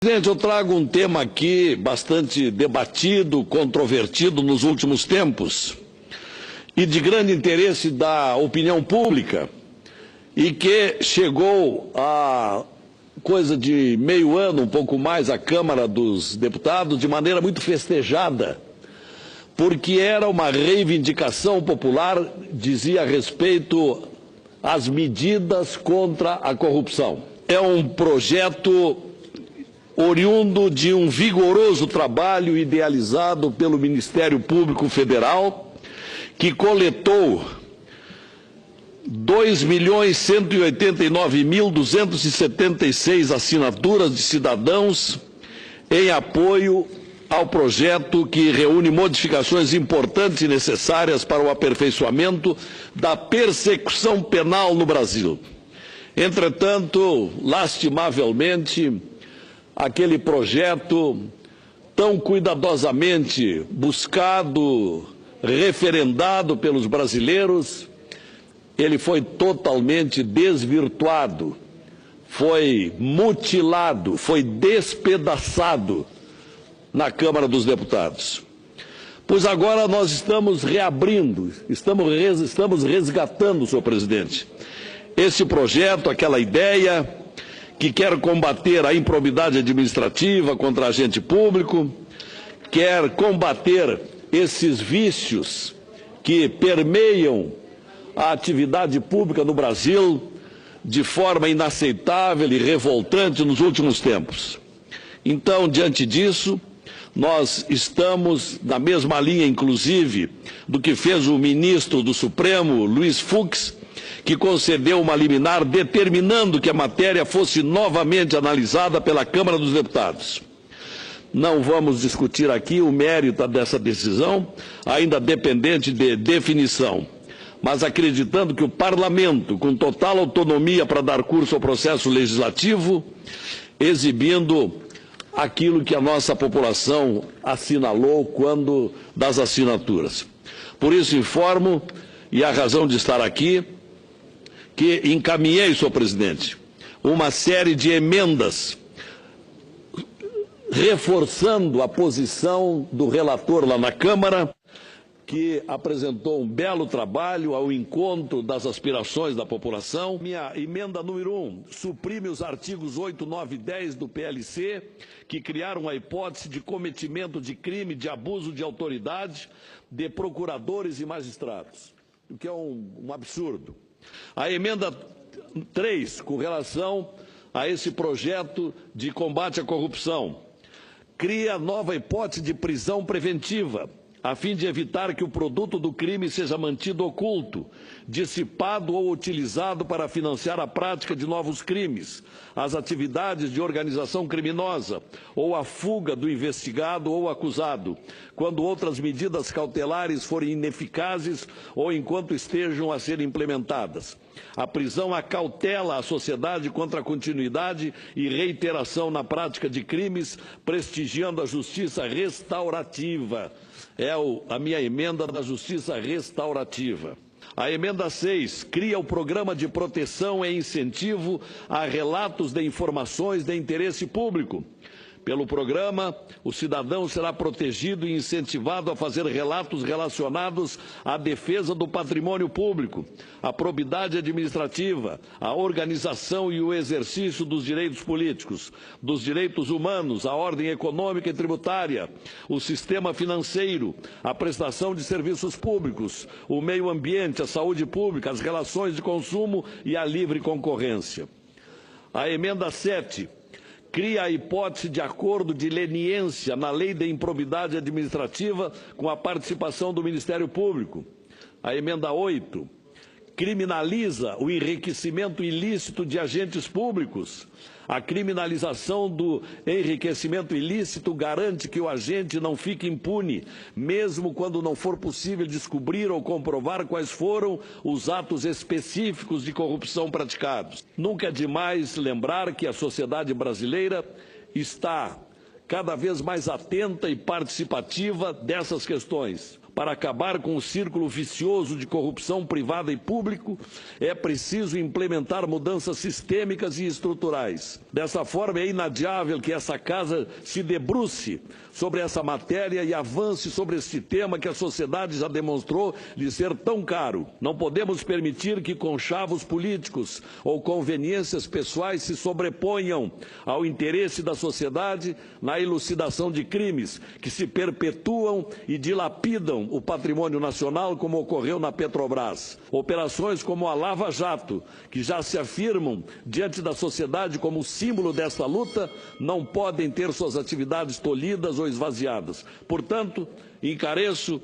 Presidente, eu trago um tema aqui bastante debatido, controvertido nos últimos tempos e de grande interesse da opinião pública e que chegou a coisa de meio ano, um pouco mais, à Câmara dos Deputados de maneira muito festejada, porque era uma reivindicação popular, dizia respeito às medidas contra a corrupção. É um projeto oriundo de um vigoroso trabalho idealizado pelo Ministério Público Federal, que coletou 2.189.276 assinaturas de cidadãos em apoio ao projeto que reúne modificações importantes e necessárias para o aperfeiçoamento da persecução penal no Brasil. Entretanto, lastimavelmente, aquele projeto tão cuidadosamente buscado, referendado pelos brasileiros, ele foi totalmente desvirtuado, foi mutilado, foi despedaçado na Câmara dos Deputados. Pois agora nós estamos reabrindo, estamos resgatando, senhor presidente, esse projeto, aquela ideia que quer combater a improbidade administrativa contra agente público, quer combater esses vícios que permeiam a atividade pública no Brasil de forma inaceitável e revoltante nos últimos tempos. Então, diante disso, nós estamos na mesma linha, inclusive, do que fez o ministro do Supremo, Luiz Fux, que concedeu uma liminar determinando que a matéria fosse novamente analisada pela Câmara dos Deputados. Não vamos discutir aqui o mérito dessa decisão, ainda dependente de definição, mas acreditando que o Parlamento, com total autonomia para dar curso ao processo legislativo, exibindo aquilo que a nossa população assinalou quando das assinaturas. Por isso informo, e a razão de estar aqui, que encaminhei, senhor presidente, uma série de emendas reforçando a posição do relator lá na Câmara, que apresentou um belo trabalho ao encontro das aspirações da população. Minha emenda número 1 suprime os artigos 8, 9 e 10 do PLC, que criaram a hipótese de cometimento de crime de abuso de autoridade de procuradores e magistrados, o que é um absurdo. A emenda 3, com relação a esse projeto de combate à corrupção, cria nova hipótese de prisão preventiva, a fim de evitar que o produto do crime seja mantido oculto, dissipado ou utilizado para financiar a prática de novos crimes, as atividades de organização criminosa ou a fuga do investigado ou acusado, quando outras medidas cautelares forem ineficazes ou enquanto estejam a ser implementadas. A prisão acautela a sociedade contra a continuidade e reiteração na prática de crimes, prestigiando a justiça restaurativa. A minha emenda da justiça restaurativa. A emenda 6 cria o programa de proteção e incentivo a relatos de informações de interesse público. Pelo programa, o cidadão será protegido e incentivado a fazer relatos relacionados à defesa do patrimônio público, à probidade administrativa, à organização e o exercício dos direitos políticos, dos direitos humanos, à ordem econômica e tributária, o sistema financeiro, a prestação de serviços públicos, o meio ambiente, a saúde pública, as relações de consumo e a livre concorrência. A emenda 7 cria a hipótese de acordo de leniência na lei de improbidade administrativa com a participação do Ministério Público. A emenda 8 criminaliza o enriquecimento ilícito de agentes públicos. A criminalização do enriquecimento ilícito garante que o agente não fique impune, mesmo quando não for possível descobrir ou comprovar quais foram os atos específicos de corrupção praticados. Nunca é demais lembrar que a sociedade brasileira está cada vez mais atenta e participativa dessas questões. Para acabar com o círculo vicioso de corrupção privada e público, é preciso implementar mudanças sistêmicas e estruturais. Dessa forma, é inadiável que essa Casa se debruce sobre essa matéria e avance sobre este tema que a sociedade já demonstrou lhe ser tão caro. Não podemos permitir que conchavos políticos ou conveniências pessoais se sobreponham ao interesse da sociedade na elucidação de crimes que se perpetuam e dilapidam o patrimônio nacional, como ocorreu na Petrobras. Operações como a Lava Jato, que já se afirmam diante da sociedade como símbolo desta luta, não podem ter suas atividades tolhidas ou esvaziadas. Portanto, encareço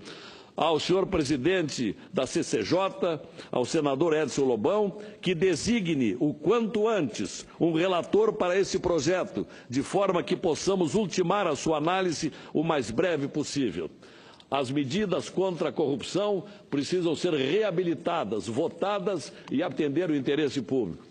ao senhor presidente da CCJ, ao senador Edson Lobão, que designe o quanto antes um relator para esse projeto, de forma que possamos ultimar a sua análise o mais breve possível. As medidas contra a corrupção precisam ser reabilitadas, votadas e atender o interesse público.